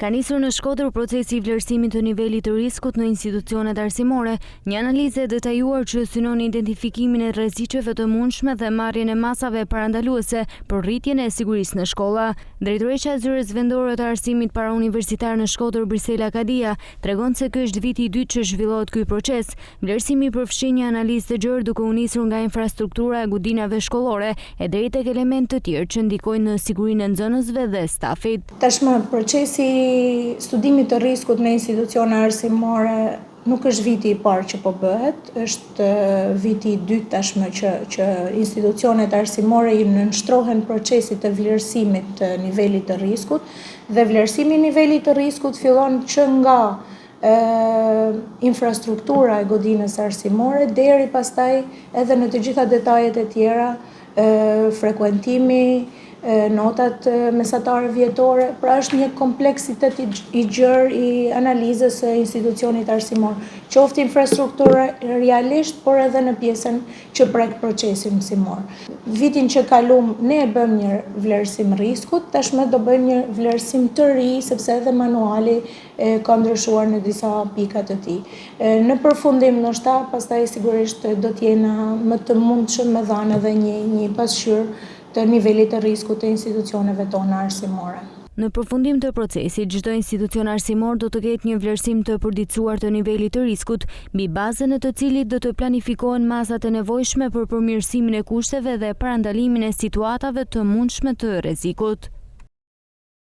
Ka nisur në Shkodër procesi i vlerësimit të nivelit të riskut në institucionet arsimore, një analizë e detajuar që synon identifikimin e rreziqeve të mundshme dhe marrjen e masave parandaluese për rritjen e sigurisë në shkolla. Drejtoresha e Zyrës Vendore të Arsimit Parauniversitar në Shkodër, Brisela Kadia, tregon se ky është viti i dytë që zhvillohet ky proces. Vlerësimi përfshin një analizë të gjerë duke u nisur nga infrastruktura e godinave shkollore e deri tek elementë të tjerë që ndikojnë në sigurinë e nxënësve dhe stafit. Tashmë procesi studimit të riskut në institucione arsimore nuk është viti i parë që po bëhet, është viti i dytë tashmë që institucionet arsimore i nënshtrohen procesit të vlerësimit të nivelit të riskut, dhe vlerësimi i nivelit të riskut fillon që nga infrastruktura e godinës arsimore deri pastaj edhe në të gjitha detajet e tjera, frekuentimi, notat mesatare vjetore, pra është një kompleksitet i gjerë i analizës së institucionit arsimor, qoftë infrastruktura realisht, por edhe në pjesën që prek procesin arsimor. Vitin që kalum ne bëm një vlerësim riskut, tashmë do bëjmë një vlerësim të ri, sepse edhe manuali ka ndryshuar në disa pika të tij. Në përfundim ndoshta pastaj sigurisht do të jena më të mundshëm me dhanë edhe një pasqyrë të nivelit të riskut të institucioneve tona arsimore. Në përfundim të procesit, çdo institucion arsimor do të ketë një vlerësim të përditësuar të nivelit të riskut, mbi bazën e të cilit do të planifikohen masat e nevojshme për përmirësimin e kushteve dhe parandalimin e situatave të mundshme të rrezikut.